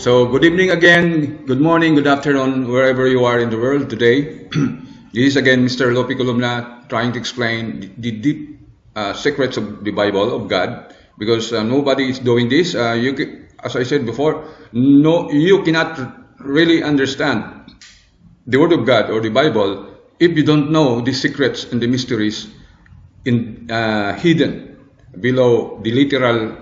So, good evening again, good morning, good afternoon, wherever you are in the world today. This is again Mr. Lopi Columna trying to explain the deep secrets of the Bible, of God, because nobody is doing this. As I said before, you cannot really understand the Word of God or the Bible if you don't know the secrets and the mysteries hidden below the literal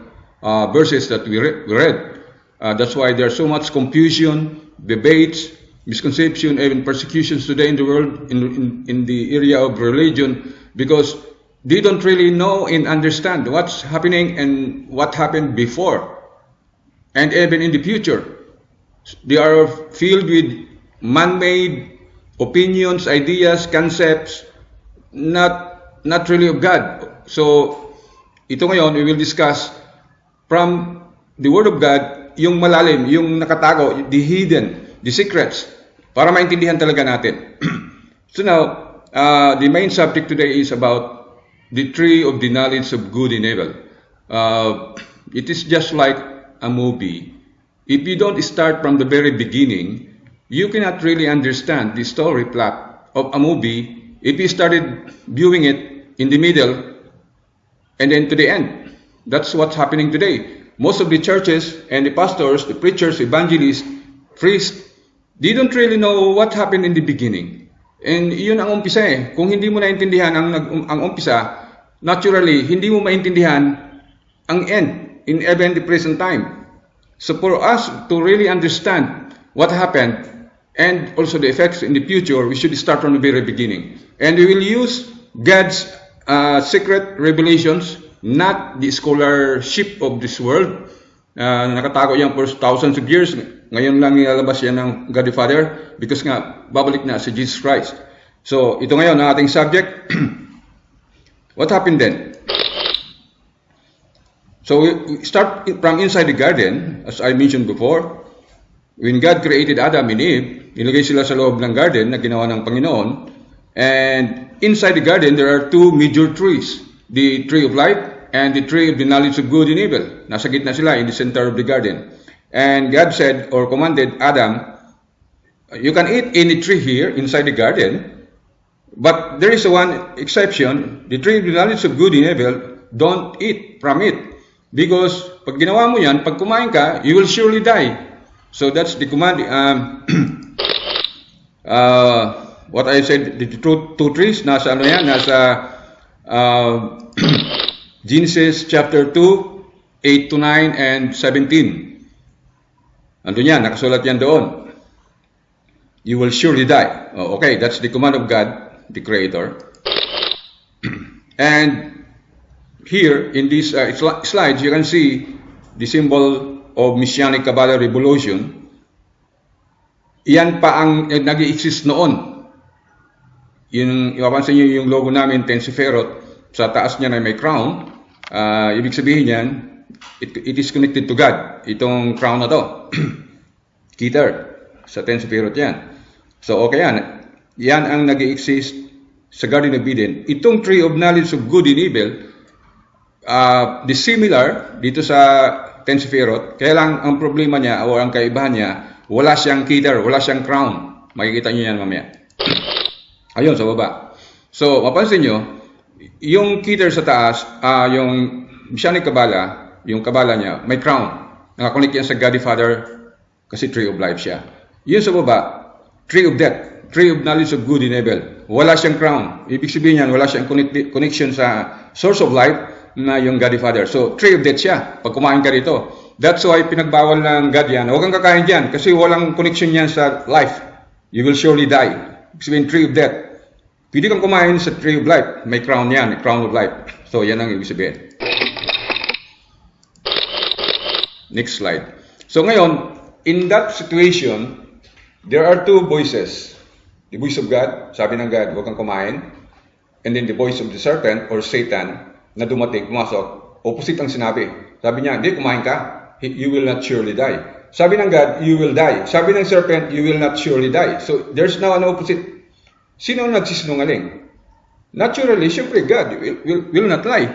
verses that we read. That's why there's so much confusion, debates, misconception, even persecutions today in the world in the area of religion, because they don't really know and understand what's happening and what happened before and even in the future. They are filled with man-made opinions, ideas, concepts, not really of God. So ito ngayon we will discuss from the Word of God, yung malalim, yung nakatago, the hidden, the secrets, para maintindihan talaga natin. So now, the main subject today is about the tree of the knowledge of good and evil. It is just like a movie. If you don't start from the very beginning, you cannot really understand the story plot of a movie if you started viewing it in the middle and then to the end. That's what's happening today. Most of the churches and the pastors, the preachers, evangelists, priests, they don't really know what happened in the beginning. And yun ang umpisa eh. Kung hindi mo naintindihan ang umpisa, naturally, hindi mo maintindihan ang end in even the present time. So for us to really understand what happened and also the effects in the future, we should start from the very beginning. And we will use God's secret revelations, not the scholarship of this world. Nakatago yan for thousands of years. Ngayon lang ilalabas yan ng God the Father because nga babalik na si Jesus Christ. So ito ngayon ang ating subject. What happened then? So we start from inside the garden, as I mentioned before. When God created Adam and Eve, nilagay sila sa loob ng garden na ginawa ng Panginoon. And inside the garden, there are two major trees. The tree of life and the tree of the knowledge of good and evil. Nasa gitna sila in the center of the garden. And God said or commanded Adam, you can eat any tree here inside the garden, but there is one exception. The tree of the knowledge of good and evil, don't eat from it. Because pag ginawa mo yan, pag kumain ka, you will surely die. So that's the command. What I said, the two trees, nasa ano yan, nasa Genesis chapter 2, 8 to 9 and 17. Andun yan, nakasulat yan doon. You will surely die. Oh, okay, that's the command of God, the Creator. And here in these slides, you can see the symbol of Messianic Kabbalah revolution. Yan pa ang nag-i-exist noon. Ipapansin nyo yung logo namin, Tensiferot, sa taas niya na may crown. Ibig sabihin yan, it is connected to God. Itong crown na to. Keter. Sa Tensiferot yan. So okay yan. Yan ang nag-i-exist sa Garden of Eden. Itong tree of knowledge of good and evil, the similar dito sa Tensiferot, kaya lang ang problema niya o ang kaibahan niya, wala siyang keter, wala siyang crown. Makikita nyo yan mamaya. Ayun, sa baba. So, mapansin nyo, yung keter sa taas, yung Messianic Kabbalah, yung Kabbalah niya, may crown. Nakakonect yan sa God the Father kasi tree of life siya. Yun sa baba, tree of death, tree of knowledge of good and evil. Wala siyang crown. Ibig sabihin yan, wala siyang connection sa source of life na yung God the Father. So, tree of death siya pag kumain ka rito. That's why pinagbawal ng God yan. Huwag kang kakain dyan kasi walang connection yan sa life. You will surely die. Ibig sabihin, tree of death. Pwede kang kumain sa tree of life. May crown yan, crown of life. So, yan ang ibig sabihin. Next slide. So, ngayon, in that situation, there are two voices. The voice of God, sabi ng God, huwag kang kumain. And then the voice of the serpent or Satan na dumating, pumasok, opposite ang sinabi. Sabi niya, hindi, kumain ka. You will not surely die. Sabi ng God, you will die. Sabi ng serpent, you will not surely die. So, there's now an opposite. Sino ang nagsisinungaling? Naturally, syempre, God will not lie.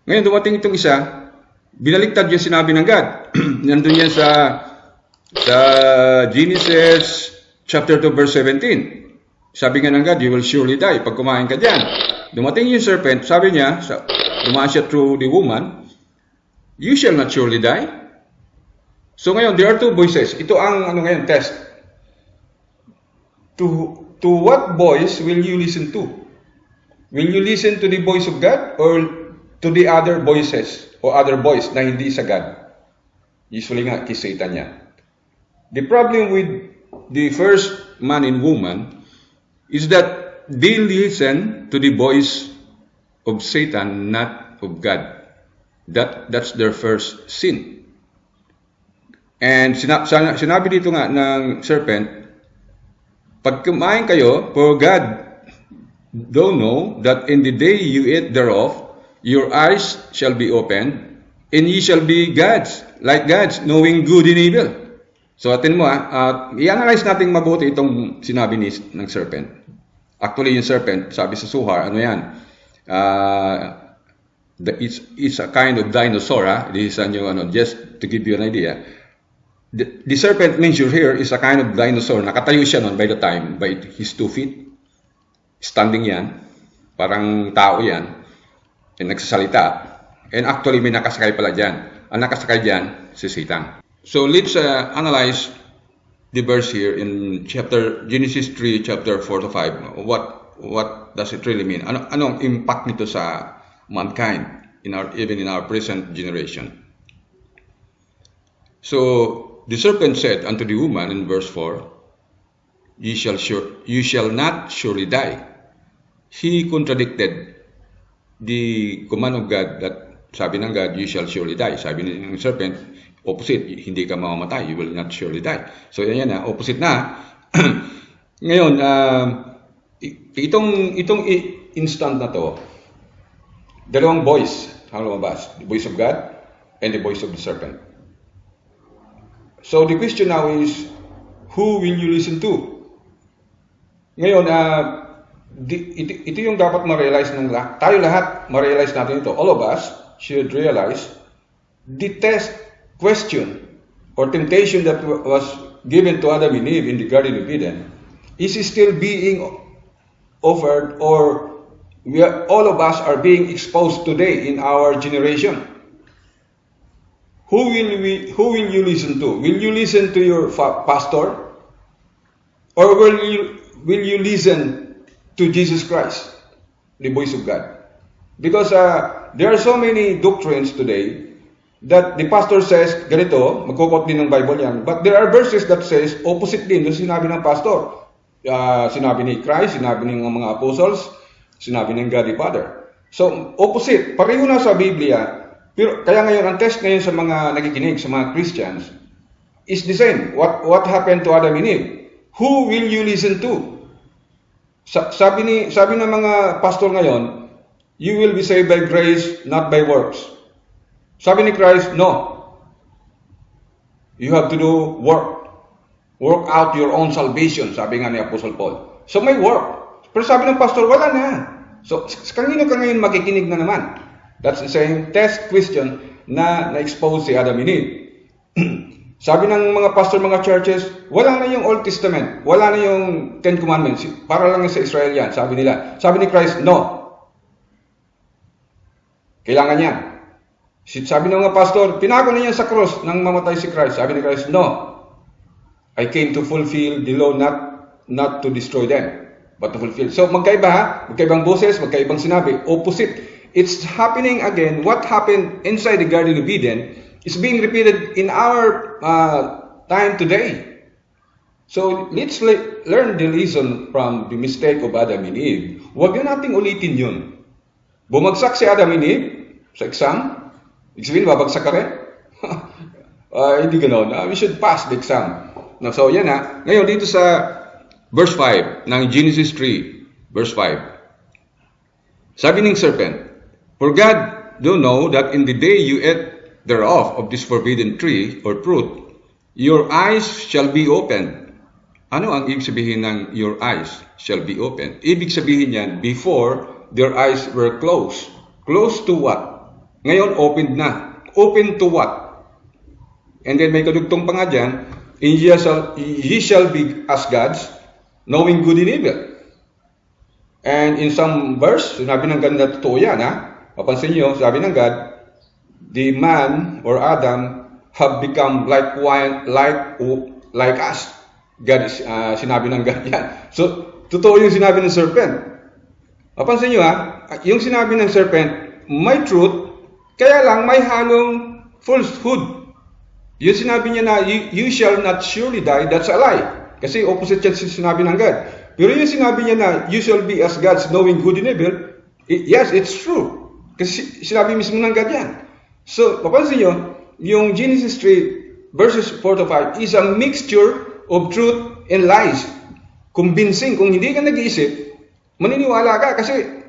Ngayon, dumating itong isa, binaliktad yung sinabi ng God. Nandun yan sa Sa Genesis chapter 2 verse 17, sabi nga ng God, you will surely die pag kumain ka dyan. Dumating yung serpent, sabi niya, dumaan siya through the woman, you shall not surely die. So ngayon, there are two voices. Ito ang ngayon test. To what voice will you listen to? Will you listen to the voice of God or to the other voices o other voice na hindi sa God? Usually nga, kay Satan yan. The problem with the first man and woman is that they listen to the voice of Satan, not of God. That's their first sin. And sinabi dito nga ng serpent, pag kumain kayo, for God don't know that in the day you eat thereof, your eyes shall be opened, and ye shall be gods, like gods, knowing good and evil. So atin mo i-analyze natin mabuti itong sinabi ng serpent. Actually, yung serpent, sabi sa Suhar, ano yan? It's a kind of dinosaur, This is just to give you an idea. The serpent mentioned here is a kind of dinosaur. Nakatayo siya noon by the time, by his 2 feet. Standing yan. Parang tao yan. And nagsasalita. And actually, may nakasakay pala dyan. Ang nakasakay dyan, si Satan. So, let's analyze the verse here in Genesis 3, chapter 4 to 5. What does it really mean? Anong impact nito sa mankind, even in our present generation? So, the serpent said unto the woman in verse 4, you shall not surely die. He contradicted the command of God that sabi ng God, you shall surely die. Sabi ng serpent, opposite, hindi ka mamamatay, you will not surely die. So yan na, opposite na. Ngayon, itong instant na to, dalawang voice ang lumabas, the voice of God and the voice of the serpent. So the question now is, who will you listen to? Ngayon, ito yung dapat ma-realize ng lahat. Tayo lahat, ma-realize natin ito. All of us should realize the test question or temptation that was given to Adam and Eve in the Garden of Eden is still being offered, or all of us are being exposed today in our generation. Who will you listen to? Will you listen to your pastor? Or will you listen to Jesus Christ, the voice of God? Because there are so many doctrines today that the pastor says, ganito, magkukot din ng Bible yan. But there are verses that says, opposite din yung sinabi ng pastor. Sinabi ni Christ, sinabi ng mga apostles, sinabi ng God the Father. So, opposite. Pareho na sa Biblia. Pero kaya ngayon, ang test ngayon sa mga nakikinig, sa mga Christians, is the same. What happened to Adam and Eve? Who will you listen to? Sabi ng mga pastor ngayon, you will be saved by grace, not by works. Sabi ni Christ, no. You have to do work. Work out your own salvation, sabi nga ni Apostle Paul. So may work. Pero sabi ng pastor, wala na. So kanino ka ngayon makikinig na naman? That's the same test question na na-expose si Adam and Eve. Sabi ng mga pastor, mga churches, wala na yung Old Testament. Wala na yung Ten Commandments. Para lang sa Israel yan, sabi nila. Sabi ni Christ, no. Kailangan yan. Sabi ng mga pastor, pinako na niya sa cross nang mamatay si Christ. Sabi ni Christ, no. I came to fulfill the law, not to destroy them, but to fulfill. So magkaiba ha? Magkaibang boses, magkaibang sinabi. Opposite. It's happening again. What happened inside the Garden of Eden is being repeated in our time today. So let's learn the lesson from the mistake of Adam and Eve. Huwag na nating ulitin yun. Bumagsak si Adam and Eve sa exam. Ibig sabihin, babagsak ka rin? Hindi ganoon. We should pass the exam. No, so yan ha. Ngayon dito sa verse 5 ng Genesis 3, verse 5. Sabi ng serpent, for God do know that in the day you eat thereof of this forbidden tree or fruit, your eyes shall be opened. Ano ang ibig sabihin ng your eyes shall be opened? Ibig sabihin yan, before their eyes were closed. Closed to what? Ngayon, opened na. Open to what? And then may kadugtong pa nga dyan, in ye shall be as gods, knowing good and evil. And in some verse, sinabi ng God na totoo yan, ha? Mapansin nyo, sabi ng God, the man or Adam have become like us. God is, sinabi ng God yan. So, totoo yung sinabi ng serpent. Mapansin nyo, ha? Yung sinabi ng serpent, may truth, kaya lang may halong falsehood. Yung sinabi niya na, you shall not surely die, that's a lie. Kasi opposite yan sinabi ng God. Pero yung sinabi niya na, you shall be as gods knowing good and evil, yes, it's true. Kasi sinabi mismo ng God yan. So, papansin nyo, yung Genesis 3 verses 4 to 5 is a mixture of truth and lies. Convincing. Kung hindi ka nag-iisip, maniniwala ka. Kasi,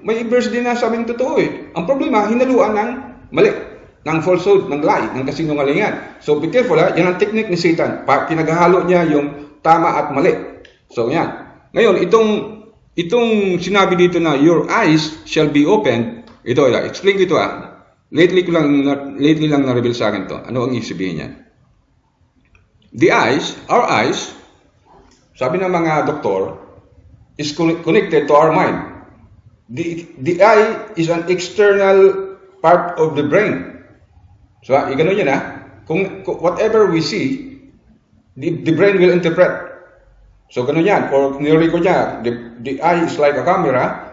may verse din na sabing totoo eh. Ang problema, hinaluan ng mali, ng falsehood, ng lie, ng kasinungalingan. So, be careful ha, yan ang technique ni Satan. Pinaghahalo niya yung tama at mali. So, yan. Ngayon, itong sinabi dito na, your eyes shall be opened, ito, explain ko ito ha. Lately lang na-reveal sa akin to. Ano ang sabihin niya? The eyes, our eyes, sabi ng mga doktor, is connected to our mind. The eye is an external part of the brain. So, ganun yan ha. Kung whatever we see, the brain will interpret. So, ganun yan. Or nirecord niya, the eye is like a camera.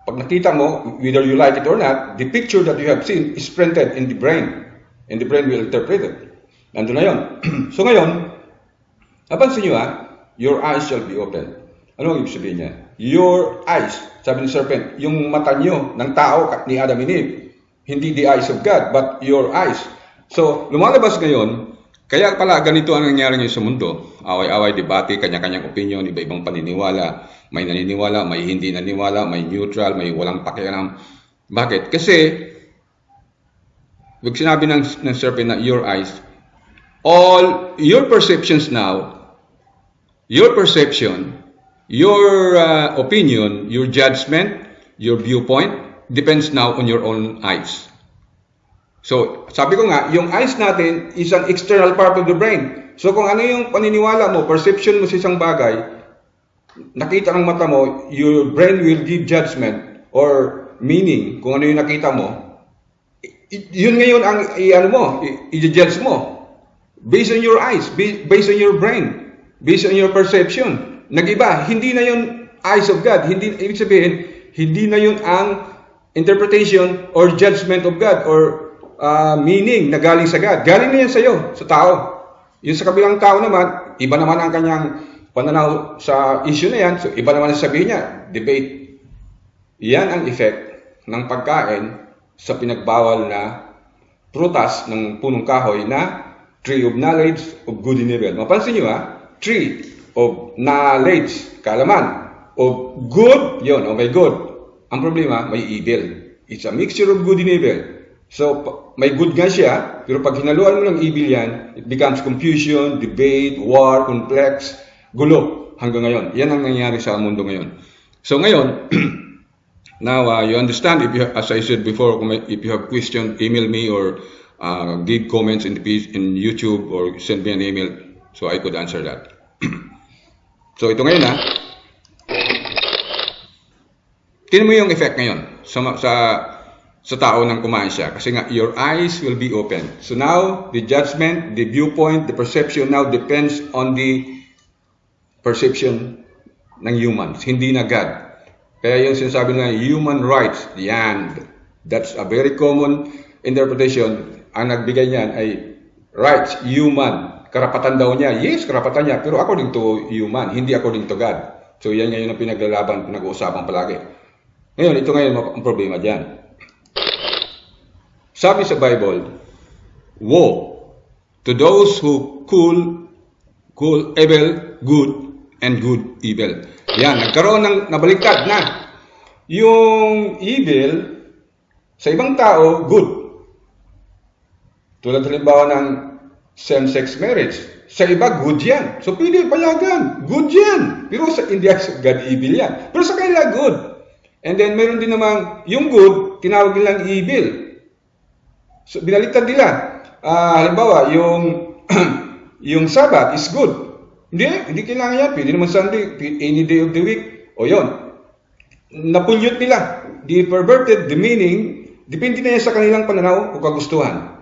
Pag nakita mo, whether you like it or not, the picture that you have seen is printed in the brain. And the brain will interpret it. Nandun na yun. So, ngayon, napansin nyo ha, your eyes shall be opened. Ano ang ibig sabihin niya? Your eyes, sabi ni serpent, yung mata nyo ng tao ni Adam and Eve, hindi the eyes of God, but your eyes. So, lumalabas ngayon, kaya pala ganito ang nangyari ngayon sa mundo. Away-away, debate, kanya-kanyang opinion, iba-ibang paniniwala. May naniniwala, may hindi naniniwala, may neutral, may walang pakialam. Bakit? Kasi, pag sinabi ng serpent na your eyes, all your perceptions now, your perception, your opinion, your judgment, your viewpoint, depends now on your own eyes. So, sabi ko nga, yung eyes natin is an external part of the brain. So, kung ano yung paniniwala mo, perception mo sa isang bagay, nakita ng mata mo, your brain will give judgment or meaning kung ano yung nakita mo. Yun ngayon ang i-judge mo. Based on your eyes, based on your brain, based on your perception. Nag-iba, hindi na yun eyes of God. Ibig sabihin, hindi na yun ang interpretation or judgment of God or meaning na galing sa God. Galing na yan sa iyo, sa tao. Yung sa kabilang tao naman, iba naman ang kanyang pananaw sa issue na yan. So, iba naman ang sabihin niya, debate. Yan ang effect ng pagkain sa pinagbawal na prutas ng punong kahoy na tree of knowledge of good and evil. Mapansin nyo tree of knowledge, kaalaman, of good, yun, may good. Ang problema, may evil. It's a mixture of good and evil. So, may good nga siya, pero pag hinaluan mo ng evil yan, it becomes confusion, debate, war, complex, gulo hanggang ngayon. Yan ang nangyayari sa mundo ngayon. So ngayon, now you understand, as I said before, if you have question, email me or give comments in YouTube or send me an email so I could answer that. So ito ngayon tingnan mo yung effect ngayon sa tao nang kumain siya. Kasi nga, your eyes will be open. So now, the judgment, the viewpoint, the perception now depends on the perception ng humans, hindi na God. Kaya yung sinasabi na human rights, yan, that's a very common interpretation. Ang nagbigay niyan ay rights, human. Karapatan daw niya. Yes, karapatan niya. Pero according to human, hindi according to God. So yan ngayon ang pinaglalaban, pinag-uusapan palagi. Ngayon, ito ngayon ang problema dyan. Sabi sa Bible, woe to those who call evil good and good evil. Yan, nagkaroon ng nabaliktad na. Yung evil, sa ibang tao, good. Tulad halimbawa ng same-sex marriage. Sa iba, good yan. So, pwede payagan. Good yan. Pero sa India, God, evil yan. Pero sa kanila, good. And then, meron din namang, yung good, tinawag nilang evil. So, binaliktad nila. Halimbawa, yung yung Sabbath is good. Hindi kailangan yan. Pwede naman Sunday, any day of the week. O yun. Napulyot nila. They perverted the meaning. Depende na yan sa kanilang pananaw o kagustuhan.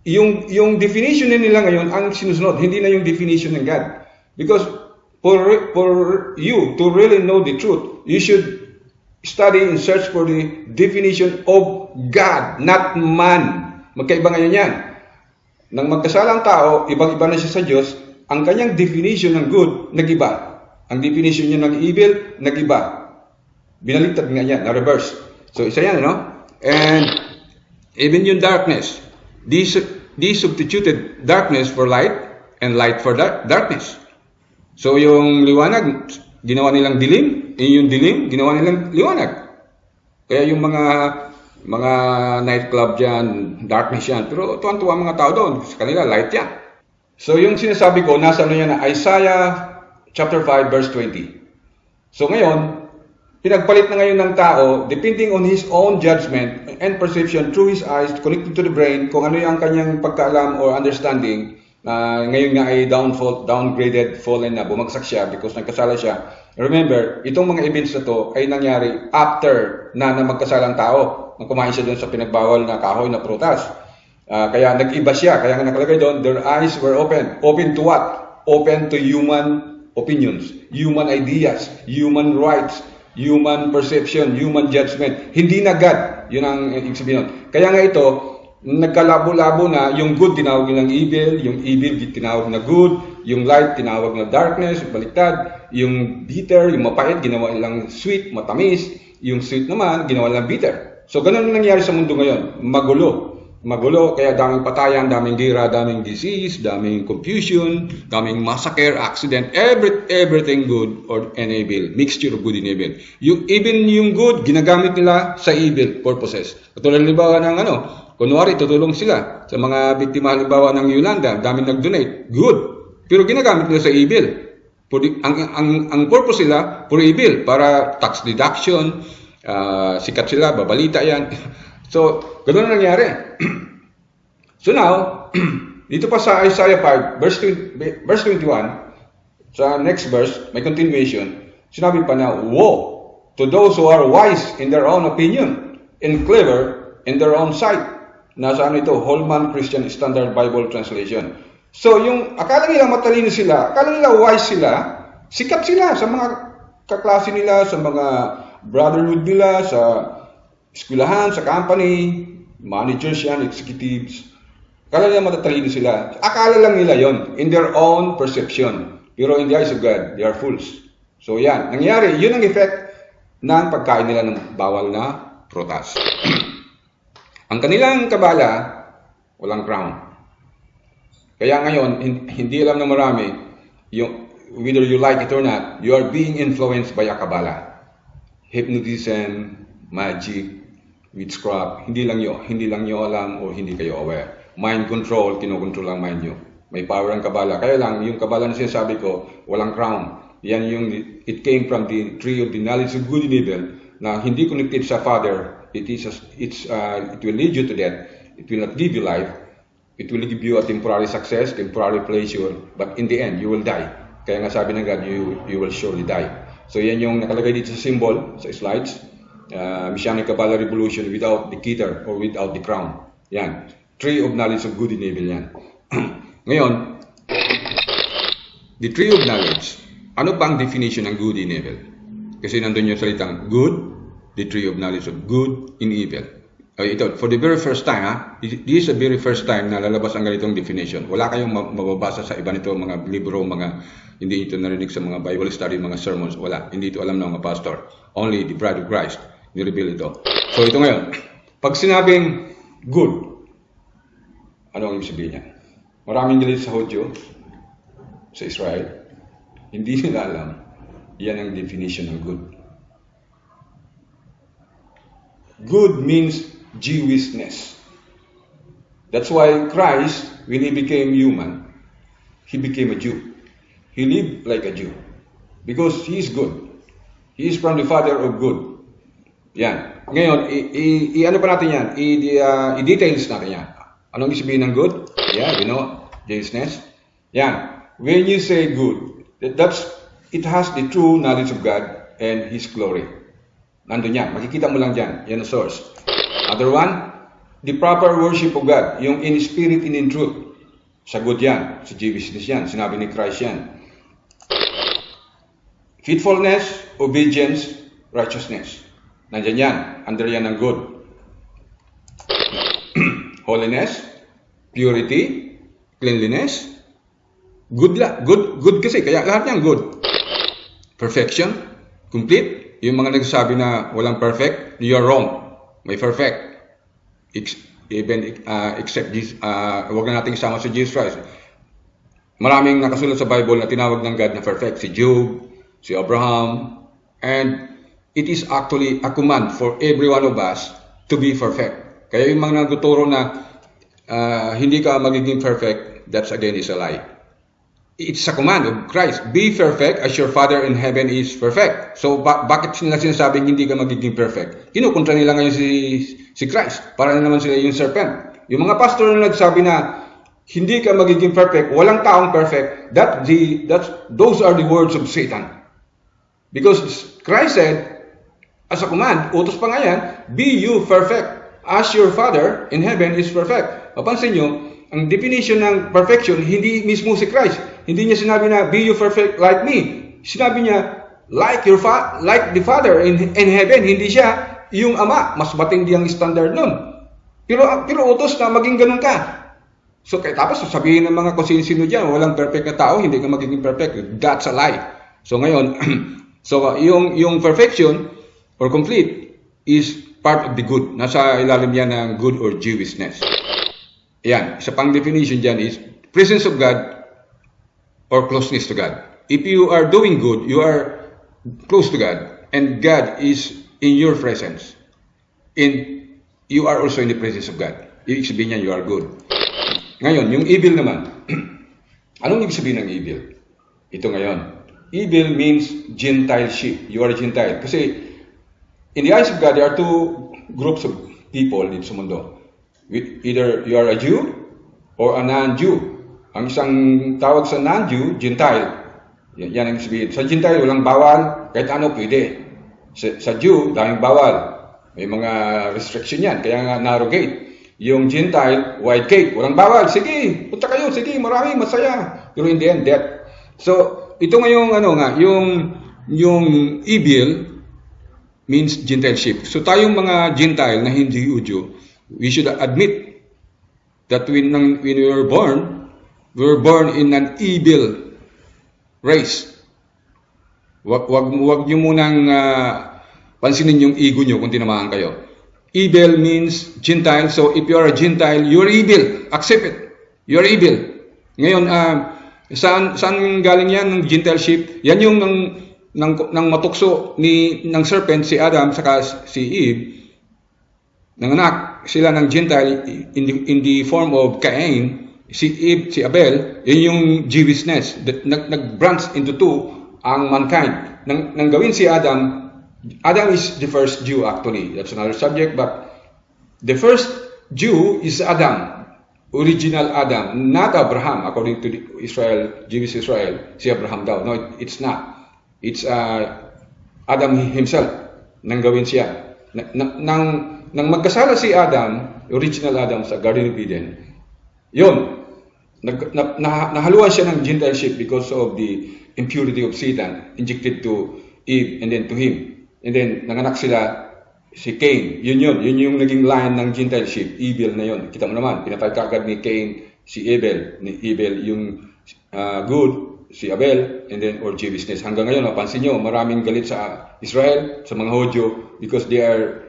Yung definition nila ngayon ang sinusunod, hindi na yung definition ng God. Because for you to really know the truth, you should study and search for the definition of God, not man. Magkaiba ngayon yan. Nang magkasalang tao, ibang-iba na siya sa Diyos, ang kanyang definition ng good, nag-iba. Ang definition niya ng evil, nag-iba. Binaliktad nga yan, na-reverse. So, isa yan, no? And even yung darkness, they substituted darkness for light and light for darkness. So, yung liwanag, ginawa nilang dilim, yung dilim, ginawa nilang liwanag. Kaya yung mga nightclub dyan, darkness yan. Pero tuwan-tuwa mga tao doon. Sa kanila, light yan. So yung sinasabi ko, nasa ano yan na Isaiah chapter 5 verse 20. So ngayon, pinagpalit na ngayon ng tao, depending on his own judgment and perception through his eyes, connected to the brain, kung ano yung kanyang pagkaalam or understanding, ngayon nga ay downgraded, fallen na, bumagsak siya because nagkasala siya. Remember, itong mga events na to ay nangyari after na magkasalang tao. Nang kumain siya doon sa pinagbawal na kahoy na prutas. Kaya nag-iba siya. Kaya nga nakalagay doon, their eyes were open. Open to what? Open to human opinions, human ideas, human rights, human perception, human judgment. Hindi na God. Yun ang ibig sabihin nun. Kaya nga ito, nagkalabo-labo na yung good tinawag ng evil, yung evil tinawag na good, yung light tinawag na darkness, baliktad, yung bitter, yung mapait, ginawa nilang sweet, matamis, yung sweet naman, ginawa nilang bitter. So, ganun ang nangyari sa mundo ngayon. Magulo, kaya daming patayan, daming gira, daming disease, daming confusion, daming massacre, accident, everything good or an evil, mixture of good and evil. Even yung good, ginagamit nila sa evil purposes. Katulad halimbawa ng kunwari, tutulong sila sa mga biktima halimbawa ng Yolanda, daming nag-donate, good. Pero ginagamit nila sa evil. Ang purpose nila, for evil, para tax deduction, sikat sila, babalita yan. So, ganoon ang nangyari. So now, dito pa sa Isaiah 5, verse 21, sa next verse, may continuation, sinabi pa na, woe to those who are wise in their own opinion and clever in their own sight. Nasa ito, Holman Christian Standard Bible Translation. So, yung akala nila matalino sila, akala nila wise sila, sikat sila sa mga kaklase nila, sa mga brotherhood nila, sa eskwelahan, sa company, managers yan, executives. Akala nila matatalino sila. Akala lang nila yon in their own perception. Pero in the eyes of God, they are fools. So yan, nangyari, yun ang effect ng pagkain nila ng bawal na prutas. Ang kanilang Kabbalah, walang crown. Kaya ngayon, hindi alam ng marami, whether you like it or not, you are being influenced by a Kabbalah. Hypnotism, magic, witchcraft, hindi lang nyo alam o hindi kayo aware. Mind control, kinokontrol ang mind nyo. May power ang Kabbalah. Kaya lang, yung Kabbalah na sinasabi ko, walang crown. Yan it came from the tree of the knowledge of good and evil, na hindi connected sa Father. It will lead you to death. It will not give you life. It will give you a temporary success, temporary pleasure, but in the end, you will die. Kaya nga sabi ng God, you will surely die. So yan yung nakalagay dito sa symbol, sa slides. Messianic Kabbalah Revolution without the Keter or without the crown. Yan. Tree of knowledge of good and evil yan. Ngayon, the tree of knowledge, ano ba ang definition ng good and evil? Kasi nandun yung salitang good, the tree of knowledge of good and evil. Ito, for the very first time, this is the very first time na lalabas ang ganitong definition. Wala kayong mababasa sa iba nito, mga libro, hindi ito narinig sa mga Bible study, mga sermons. Wala. Hindi ito alam ng mga pastor. Only the bride of Christ. Ni-reveal ito. So ito ngayon, pag sinabing good, ano ang ibig sabihin niya? Maraming galit sa Hudyo, sa Israel, hindi nila alam, yan ang definition ng good. Good means Jewishness. That's why Christ, when He became human, He became a Jew. He lived like a Jew. Because He is good. He is from the Father of good. Yan. Ngayon, ano pa natin yan? I-details natin yan. Anong sabihin ng good? Yeah, Jewishness. Yan. When you say good, it has the true knowledge of God and His glory. Nandun yan. Makikita mo lang dyan. Yan ang source. Other one, the proper worship of God. Yung in spirit and in truth. Sagot yan. Sa Jewishness yan. Sinabi ni Christ yan. Faithfulness, obedience, righteousness. Nandyan yan. Under yan ang good. Holiness, purity, cleanliness. Good kasi. Kaya lahat yan good. Perfection, complete. Yung mga nagsasabi na walang perfect, you are wrong. May perfect. Even except Jesus, wag na nating isama si Jesus Christ. Maraming nakasulat sa Bible na tinawag ng God na perfect. Si Job, si Abraham. And it is actually a command for every one of us to be perfect. Kaya yung mga nagtuturo na hindi ka magiging perfect, that's again is a lie. It's a command of Christ. Be perfect as your Father in heaven is perfect. So, bakit nila sinasabing hindi ka magiging perfect? Kinukontra nila ngayon si Christ. Para na naman sila yung serpent. Yung mga pastor na nagsabi na hindi ka magiging perfect, walang taong perfect, those are the words of Satan. Because Christ said, as a command, utos pa nga yan, be you perfect as your Father in heaven is perfect. Mapansin nyo, ang definition ng perfection, hindi mismo si Christ. Hindi niya sinabi na, be you perfect like me. Sinabi niya, like the Father in heaven. Hindi siya yung Ama. Mas matindi ang standard nun. Pero utos na maging ganun ka. So, tapos sabihin ng mga kung sino dyan, walang perfect na tao, hindi ka magiging perfect. That's a lie. So, ngayon, yung perfection or complete is part of the good. Nasa ilalim yan ng good or Jewishness. Yan. Isa pang definition dyan is presence of God or closeness to God. If you are doing good, you are close to God, and God is in your presence. And you are also in the presence of God. Ibig sabihin niya, you are good. Ngayon, yung evil naman. Anong ibig sabihin ng evil? Ito ngayon. Evil means Gentileship. You are a Gentile. Kasi in the eyes of God, there are two groups of people dito sa mundo. Either you are a Jew or a non-Jew. Ang isang tawag sa non-Jew, Gentile. Yan ang sabihin. Sa Gentile, walang bawal. Kahit ano, pwede. Sa Jew, daming bawal. May mga restriction yan. Kaya nga, narrow gate. Yung Gentile, wide gate. Walang bawal. Sige, punta kayo. Sige, marami, masaya. Pero in the end, death. So, ito nga yung, yung evil means Gentileship. So, tayong mga Gentile na hindi Jew, we should admit that when we were born in an evil race. Wag niyo munang pansinin yung ego niyo kung tinamaan kayo. Evil means Gentile. So if you are a Gentile, you're evil. Accept it. You're evil. Ngayon, saan galing yan ng Gentileship? Yan yung ng matukso ng serpent, si Adam saka si Eve. Nanganak sila ng Gentile in the form of Cain, si Eve, si Abel. Yun yung Jewishness. Nag-branch into two ang mankind. Nang gawin si Adam is the first Jew actually. That's another subject. But the first Jew is Adam. Original Adam. Not Abraham, according to the Jewish Israel. Si Abraham daw. No, it's not. It's Adam himself. Nang gawin siya. Nang magkasala si Adam, original Adam sa Garden of Eden, yun, nahaluan siya ng Gentileship because of the impurity of Satan injected to Eve and then to him. And then, nanganak sila, si Cain. Yun yung naging line ng Gentileship. Evil na yun. Kita mo naman, pinatay kagad ni Cain si Abel. Ni Abel yung good, si Abel, and then, or Jewishness. Hanggang ngayon, mapansin nyo, maraming galit sa Israel, sa mga Hodyo, because they are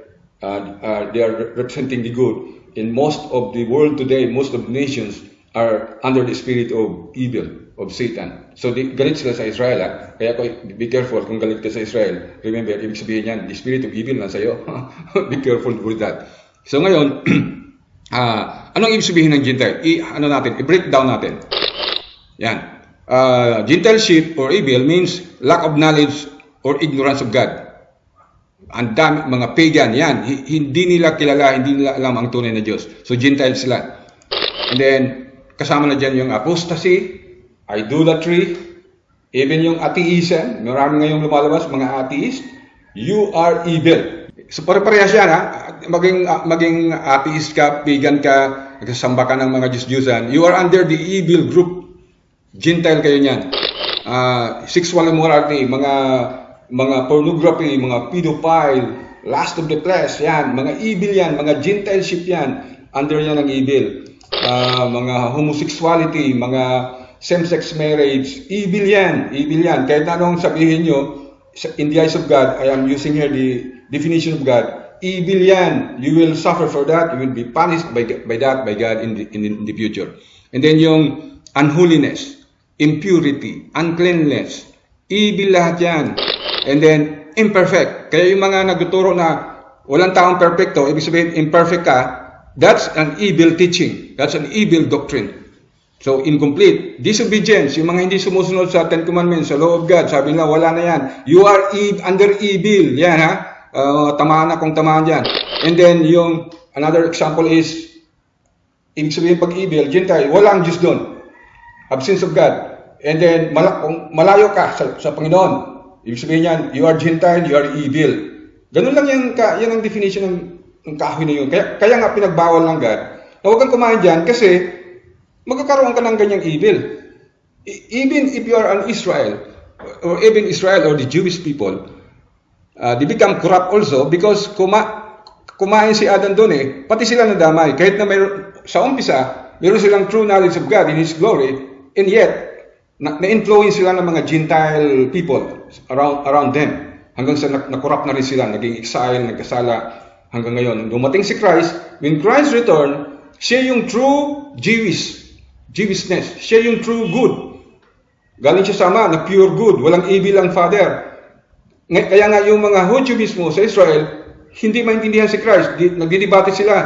representing the good. In most of the world today, most of the nations are under the spirit of evil, of Satan. So, galit sila sa Israel. Kaya be careful kung galit ka sa Israel. Remember, ibig sabihin yan, the spirit of evil na sa'yo. Be careful with that. So, ngayon, anong ibig sabihin ng Gentile? I-break down natin. Yan. Gentileship or evil means lack of knowledge or ignorance of God. Ang dami, mga pagan, yan. Hindi nila kilala, hindi nila alam ang tunay na Diyos. So, Gentile sila. And then, kasama na dyan yung apostasy, idolatry, even yung atheism, marami ngayong lumalabas, mga atheist, you are evil. So pare-parehas yan, ha? Maging atheist ka, pagan ka, nagsasamba ka ng mga Diyos-Diyosan, you are under the evil group. Gentile kayo niyan. Sexual immorality, mga pornography, mga pedophile, lust of the flesh, yan, mga evil yan, mga gentileship yan, under yan ng evil. Mga homosexuality, mga same-sex marriage, evil yan. Kahit anong sabihin nyo, in the eyes of God, I am using here the definition of God, evil yan. You will suffer for that. You will be punished by God in the future. And then yung unholiness, impurity, uncleanness, evil lahat yan. And then imperfect. Kaya yung mga nagtuturo na walang taong perfecto, ibig sabihin imperfect ka, that's an evil teaching. That's an evil doctrine. So, incomplete. Disobedience, yung mga hindi sumusunod sa Ten Commandments, sa law of God, sabi nila, wala na yan. You are under evil. Yan, ha? Tamaan na kung tamaan yan. And then, yung another example is, ibig sabihin pag evil, Gentile, walang Diyos doon. Absence of God. And then, malayo ka sa Panginoon. Ibig sabihin yan, you are Gentile, you are evil. Ganun lang yan ang definition ng kahoy na yun. Kaya nga pinagbawal ng God. Na huwag kang kumain dyan kasi magkakaroon ka ng ganyang evil. Even if you are an Israel, or even Israel or the Jewish people, they become corrupt also because kumain si Adam doon pati sila nadamay. Kahit na sa umpisa, mayroon silang true knowledge of God in His glory, and yet, na-influence sila ng mga Gentile people around them. Hanggang sa na-corrupt na rin sila, naging exile, nagkasala, hanggang ngayon. Dumating si Christ, when Christ returned, siya yung true Jewishness. Siya yung true good. Galing siya sa Ama na pure good. Walang evil ang Father. Kaya nga yung mga Hudyo mismo sa Israel, hindi maintindihan si Christ. Nagdidebate sila.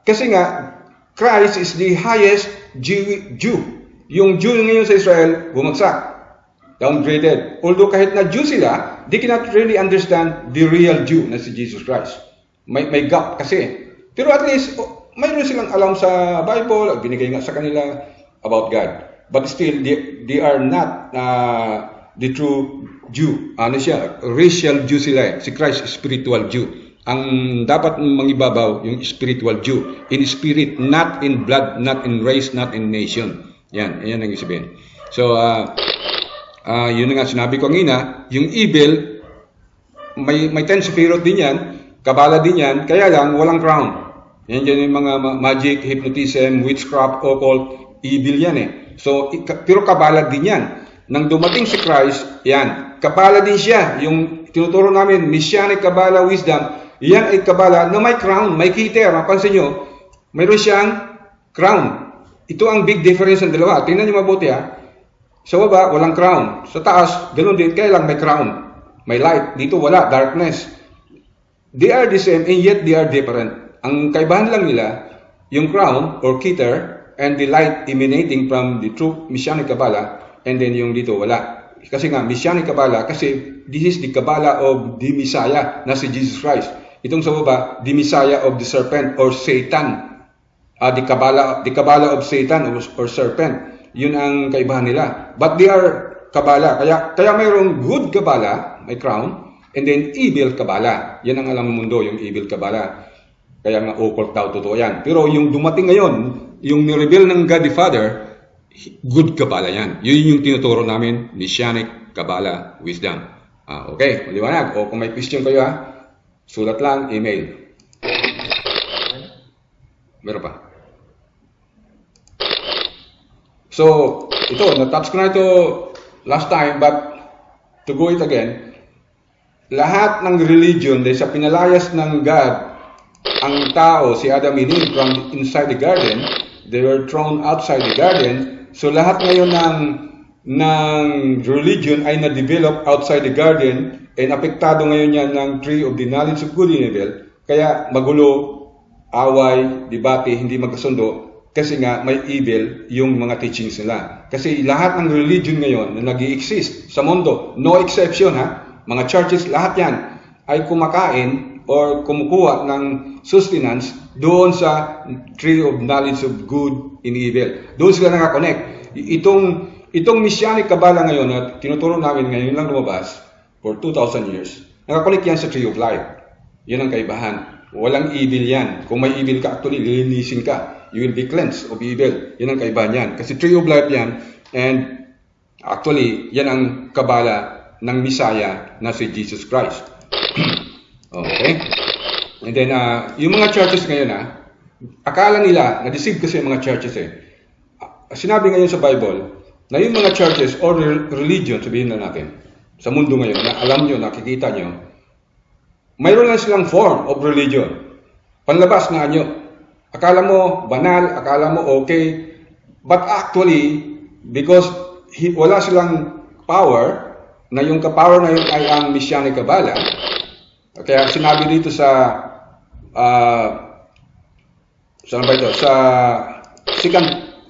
Kasi nga, Christ is the highest Jew. Yung Jew ngayon sa Israel, bumagsak. Downgraded. Although kahit na Jew sila, they cannot really understand the real Jew na si Jesus Christ. May gap kasi. Pero at least, mayroon silang alam sa Bible, binigay nga sa kanila about God. But still, they are not the true Jew. Ano siya? Racial Jew sila. Si Christ, spiritual Jew. Ang dapat mangibabaw, yung spiritual Jew. In spirit, not in blood, not in race, not in nation. Yan ang sabihin. So, yun nga sinabi ko ngina, yung evil, may 10 Sephiroth din yan, Kabbalah din yan, kaya lang walang crown. Yan dyan yung mga magic, hypnotism, witchcraft, occult, evil yan So, pero Kabbalah din yan. Nang dumating si Christ, yan, Kabbalah din siya. Yung tinuturo namin, Messianic Kabbalah wisdom, yan ay Kabbalah na may crown, may kiter. Mapansin nyo, mayroon siyang crown. Ito ang big difference ng dalawa. Tingnan nyo mabuti Sa baba, walang crown. Sa taas, ganun din, kaya lang may crown. May light. Dito wala, darkness. They are the same and yet they are different. Ang kaibahan lang nila, yung crown or keter and the light emanating from the true Messianic Kabbalah, and then yung dito wala. Kasi nga, Messianic Kabbalah, kasi this is the Kabbalah of the Messiah na si Jesus Christ. Itong sa baba, the Messiah of the serpent or Satan. The Kabbalah of Satan or serpent. Yun ang kaibahan nila. But they are Kabbalah. Kaya mayroong good Kabbalah, may crown, and then evil Kabbalah. Yan ang alam ng mundo, yung evil Kabbalah. Kaya nga occult daw, totoo yan. Pero yung dumating ngayon, yung nireveal ng God the Father, good Kabbalah yan. Yun yung tinuturo namin, Messianic Kabbalah Wisdom. Okay, maliwanag. O kung may question kayo sulat lang, email. Meron pa. So, ito, na-touch ko na ito last time, but to go it again, lahat ng religion, dahil sa pinalayas ng God, ang tao, si Adam and Eve, from inside the garden, they were thrown outside the garden. So lahat ngayon ng religion ay na-develop outside the garden, and apektado ngayon yan ng tree of the knowledge of good and evil. Kaya magulo, away, debate, hindi magkasundo, kasi nga may evil yung mga teachings nila. Kasi lahat ng religion ngayon na nag-i-exist sa mundo, no exception mga churches, lahat yan ay kumakain or kumukuha ng sustenance doon sa tree of knowledge of good and evil. Doon sila nakakonect. Itong itong Messianic Kabbalah ngayon na tinuturo namin ngayon lang lumabas for 2,000 years, nakakulik yan sa Tree of Life. Yan ang kaibahan. Walang evil yan. Kung may evil ka, actually, lilinisin ka. You will be cleansed of evil. Yan ang kaibahan yan. Kasi Tree of Life yan, and actually, yan ang Kabbalah ng Messiah na si Jesus Christ. Okay? And then, yung mga churches ngayon, akala nila, na-deceive kasi yung mga churches Sinabi ngayon sa Bible, na yung mga churches or religion, sabihin na natin, sa mundo ngayon, na alam nyo, nakikita nyo, mayroon lang silang form of religion. Panlabas na nyo. Akala mo banal, akala mo okay, but actually, because wala silang power, na yung power na yun ay ang Messianic Kabbalah, kaya sinabi dito sa saan ba ito?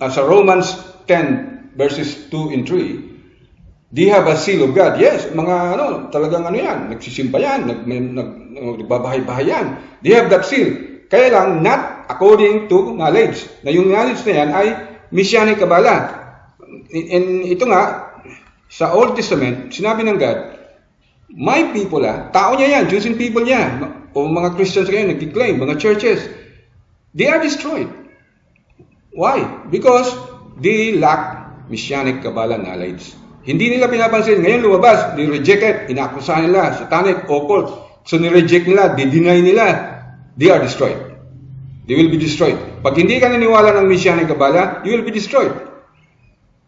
Sa Romans 10 verses 2 and 3, they have a seal of God. Yes, mga talagang yan, nagsisimba yan, nagbabahay-bahay yan. They have that seal. Kaya lang, not according to knowledge. Na yung knowledge na yan ay Messianic Kabbalah. And ito nga, sa Old Testament, sinabi ng God, my people, tao niya yan, chosen people niya, o mga Christians ngayon, nag-claim, mga churches, they are destroyed. Why? Because they lack Messianic Kabbalah knowledge. Hindi nila pinapansin. Ngayon lumabas, they reject it. Inakusahan nila, satanic, occult. So nireject nila, deny nila. They are destroyed. They will be destroyed. Pag hindi ka naniwala ng Messianic Kabbalah, you will be destroyed.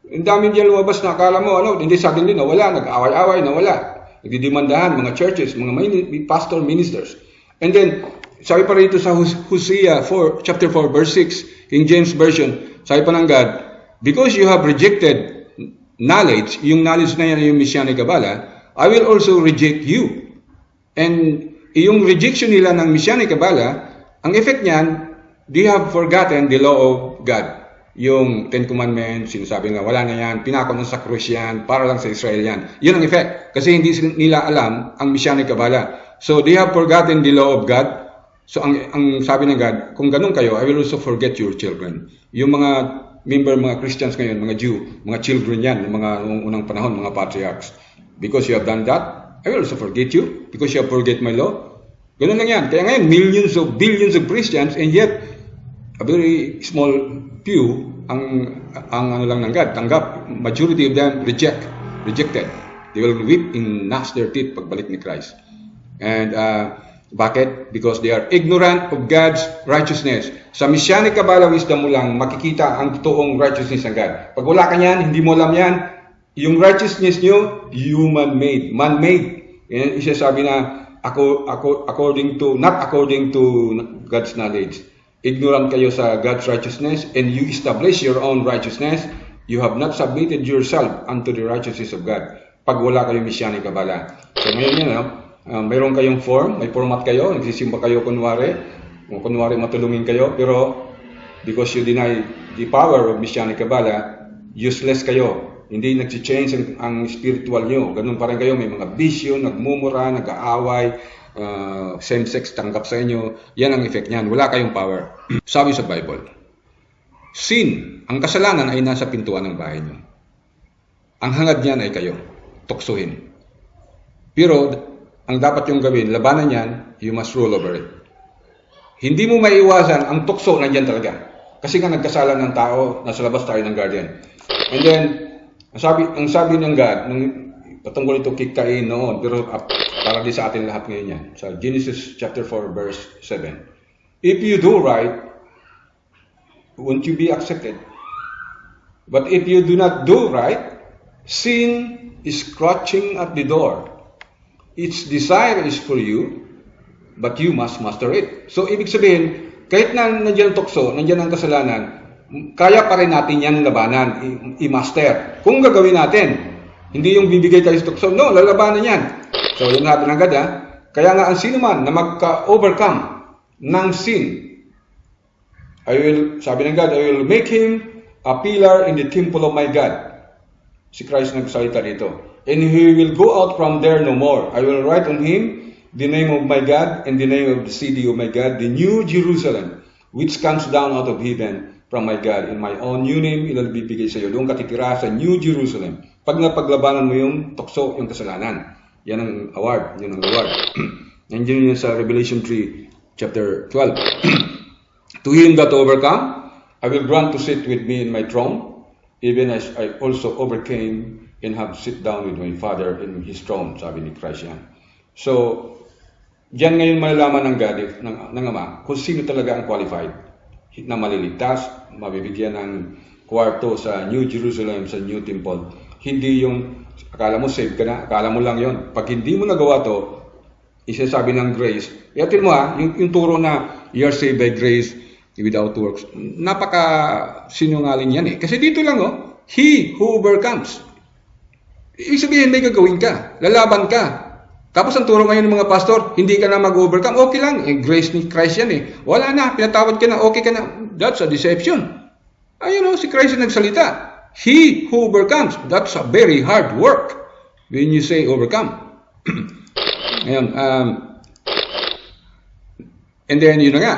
Ang dami diyan lumabas na akala mo, hindi suddenly nawala, nag-away-away, nawala. Nagdidemandahan, mga churches, mga pastor, ministers. And then, sabi pa rito sa Hosea 4, chapter 4, verse 6, King James Version, sabi pa ng God, because you have rejected knowledge, yung knowledge na yan ay yung Messianic Kabbalah, I will also reject you. And yung rejection nila ng Messianic Kabbalah, ang effect niyan, they have forgotten the law of God. Yung Ten Commandments, sinasabi nga, wala na yan, pinako na sa krus yan, para lang sa Israel yan. Yun ang effect. Kasi hindi nila alam ang Messianic Kabbalah. So, they have forgotten the law of God. So, ang sabi ng God, kung ganun kayo, I will also forget your children. Yung mga mga Christians ngayon, mga Jew, mga children yan, yung mga unang panahon, mga patriarchs. Because you have done that, I will also forget you. Because you have forget my law. Ganun lang yan. Kaya ngayon, billions of Christians, and yet, a very small few ang lang ng God, tanggap. Majority of them rejected. They will weep and gnash their teeth pagbalik ni Christ. And bakit? Because they are ignorant of God's righteousness. Sa Messianic Kabbalah wisdom mo lang makikita ang totoong righteousness ng God. Pag wala ka yan, hindi mo alam yan, yung righteousness nyo, human-made, man-made. Yan isa sabi na, not according to God's knowledge. Ignorant kayo sa God's righteousness, and you establish your own righteousness. You have not submitted yourself unto the righteousness of God. Pag wala kayong Messianic Kabbalah. So ngayon mayroon kayong form, may format kayo, nagsisimba kayo kunwari matulungin kayo, pero because you deny the power of Messianic Kabbalah, useless kayo. Hindi nag-change ang spiritual nyo. Ganun pa rin kayo, may mga bisyo, nagmumura, nag-aaway, same-sex tanggap sa inyo. Yan ang effect niyan. Wala kayong power. Sabi sa Bible, sin, ang kasalanan ay nasa pintuan ng bahay nyo. Ang hangad niyan ay kayo. Tuksuhin. Pero, ang dapat yung gawin, labanan yan, you must rule over it. Hindi mo maiiwasan, ang tukso nandiyan talaga. Kasi nga nagkasalan ng tao, nasa labas tayo ng garden. And then, ang sabi ng God, patungkol ito kay Cain noon, pero para di sa atin lahat ngayon yan. Sa Genesis chapter 4, verse 7. If you do right, won't you be accepted? But if you do not do right, sin is crouching at the door. Its desire is for you, but you must master it. So, ibig sabihin, kahit na nandiyan ang tukso, nandiyan ang kasalanan, kaya pa rin natin yan labanan, i-master. Kung gagawin natin, hindi yung bibigay tayo sa tukso, no, lalabanan yan. So, yun natin agad Kaya nga, ang sino man na magka-overcome ng sin, sabi ng God, I will make him a pillar in the temple of my God. Si Christ nagsalita dito. And he will go out from there no more. I will write on him the name of my God and the name of the city of my God, the new Jerusalem, which comes down out of heaven from my God. In my own new name, ilalibigay sa iyo. Doon ka titira sa New Jerusalem. Pag napaglabanan mo yung tukso, yung kasalanan. Yan ang award. Yan ang award. Nandiyan yun sa Revelation 3, chapter 12. To him that overcome, I will grant to sit with me in my throne, even as I also overcame and have sit down with my Father in His throne, sabi ni Christ yan. So, diyan ngayon malalaman ng God, ng Ama, kung sino talaga ang qualified na maliligtas, mabibigyan ng kwarto sa New Jerusalem, sa New Temple. Hindi yung, akala mo save ka na, akala mo lang yon. Pag hindi mo nagawa to, isasabi ng grace, yatin mo yung turo na, you are saved by grace, without works. Napaka sinungaling yan eh. Kasi dito lang he who overcomes. Ibig sabihin may gagawin ka, lalaban ka. Tapos ang turo ngayon ng mga pastor, hindi ka na mag-overcome. Okay lang, grace ni Christ yan eh. Wala na, pinatawad ka na, okay ka na. That's a deception. Ayun si Christ ang nagsalita. He who overcomes, that's a very hard work when you say overcome. Ngayon, and then yun na nga,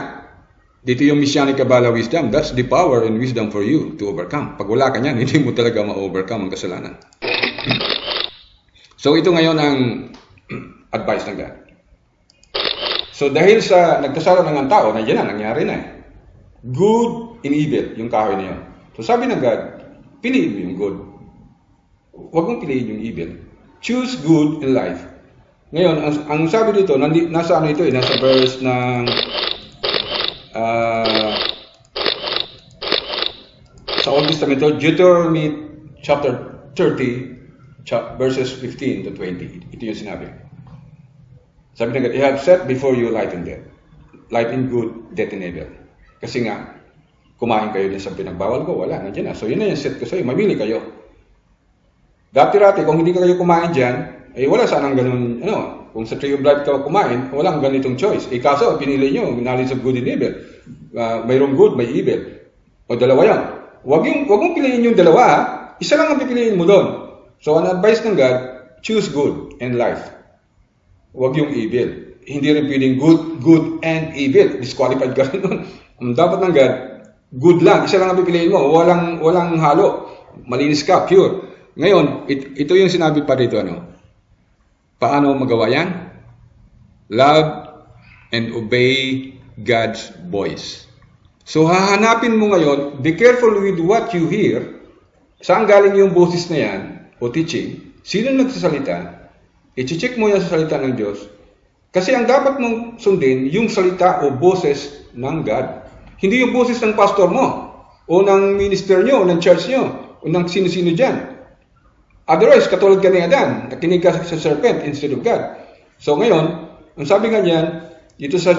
dito yung Messianic Kabbalah wisdom, that's the power and wisdom for you to overcome. Pag wala ka niyan, hindi mo talaga ma-overcome ang kasalanan. So ito ngayon ang advice ng God. So dahil sa nagkasala ng tao, nandiyan na, nangyari na eh. Good and evil, yung kahoy na yun. So sabi ng God, piliin mo yung good. Huwag mong piliin yung evil. Choose good in life. Ngayon, ang sabi dito, nasa ano ito eh, nasa verse ng sa Old Testament, Deuteronomy chapter 30, verses 15 to 20. Ito yung sinabi. Sabi ng God, I have set before you light and death. Light and good, death and evil. Kasi nga, kumain kayo din sa pinagbawal ko, wala, nandiyan na. So yun na yung set ko sa'yo, mamili kayo. Dati-rati, kung hindi kayo kumain dyan, wala sanang ganun, kung sa tree of life ka kumain, walang ganitong choice. Kaso, pinili nyo, knowledge of good and evil. Mayroong good, may evil. O dalawa yan. Huwag mong piliin yung dalawa, isa lang ang pipiliin mo doon. So, ang advice ng God, choose good and life. Huwag yung evil. Hindi rin pwedeng good and evil. Disqualified ka rin doon. Dapat ng God, good lang. Isa lang ang pipiliin mo. Walang halo. Malinis ka, pure. Ngayon, ito yung sinabi pa dito, paano magawa yan? Love and obey God's voice. So, hahanapin mo ngayon, be careful with what you hear. Saan galing yung boses na yan, o teaching? Sino nagsasalita? I-check mo yan sa salita ng Diyos. Kasi ang dapat mong sundin, yung salita o boses ng God. Hindi yung boses ng pastor mo, o ng minister nyo, o ng church nyo, o ng sino-sino dyan. Otherwise, katulad ka ni Adan, nakinig ka sa serpent instead of God. So ngayon, ang sabi nga niyan, dito sa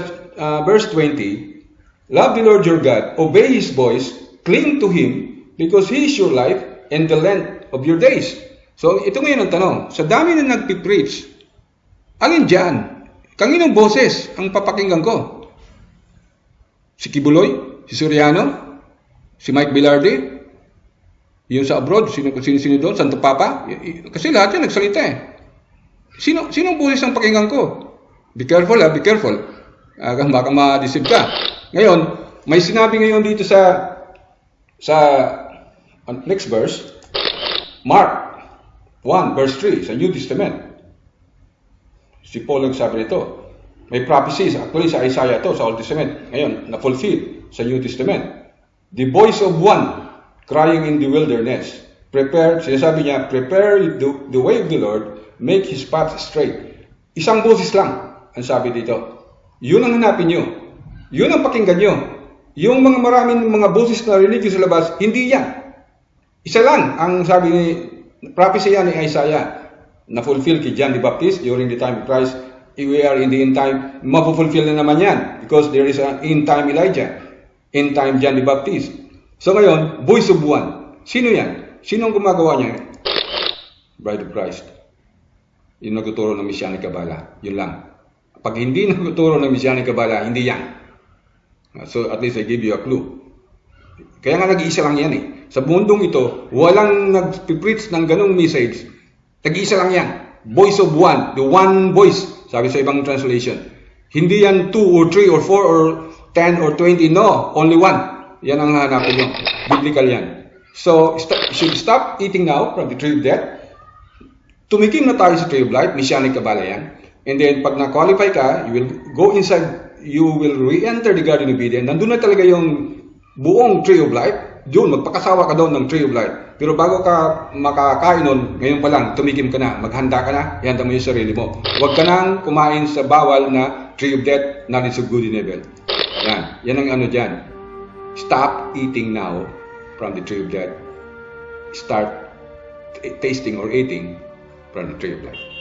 verse 20, love the Lord your God, obey His voice, cling to Him, because He is your life and the length of your days. So ito ngayon ang tanong, sa dami na nagpipreach, alin dyan? Kanginong boses ang papakinggan ko? Si Kibuloy? Si Soriano? Si Mike Bilardi? Yung sa abroad, sino doon? Santo Papa? Kasi lahat yan nagsalita eh. Sinong boses ang pakinggan ko? Be careful be careful. Baka ma-deceive ka. Ngayon, may sinabi ngayon dito sa next verse, Mark 1 verse 3 sa New Testament. Si Paul nagsabi nito. May prophecies, actually sa Isaiah to, sa Old Testament. Ngayon, na-fulfill sa New Testament. The voice of one crying in the wilderness. Sinasabi niya, prepare the way of the Lord, make His path straight. Isang boses lang, ang sabi dito. Yun ang hanapin nyo. Yun ang pakinggan nyo. Yung mga maraming mga boses na religious sa labas, hindi yan. Isa lang, ang sabi ni, prophecy yan ni Isaiah, na fulfill kay John the Baptist during the time of Christ. We are in the end time, mapufulfill na naman yan, because there is an end time Elijah, end time John the Baptist. So ngayon, voice of one. Sino yan? Sino ang gumagawa niya? Bride of Christ. Yung nagtuturo ng Messianic Kabbalah. Yun lang. Pag hindi nagtuturo ng Messianic Kabbalah, hindi yan. So at least I give you a clue. Kaya nga nag-iisa lang yan eh. Sa mundong ito, walang nag-preach ng ganong message. Nag-iisa lang yan. Voice of one. The one voice. Sabi sa ibang translation. Hindi yan 2 or 3 or 4 or 10 or 20. No, only one. Yan ang hanapin nyo. Biblical yan. So, should stop eating now from the tree of death. Tumikim na tayo sa tree of life. Messianic Kabbalah yan. And then, pag na-qualify ka, you will go inside, you will re-enter the Garden of Eden. Nandun na talaga yung buong tree of life. Doon, magpakasawa ka doon ng tree of life. Pero bago ka makakain nun, ngayon pa lang, tumikim ka na, maghanda ka na, ihanda mo yung sarili mo. Huwag ka nang kumain sa bawal na tree of death, knowledge of good and evil. Yan ang ano dyan. Stop eating now from the tree of death. Start tasting or eating from the tree of life.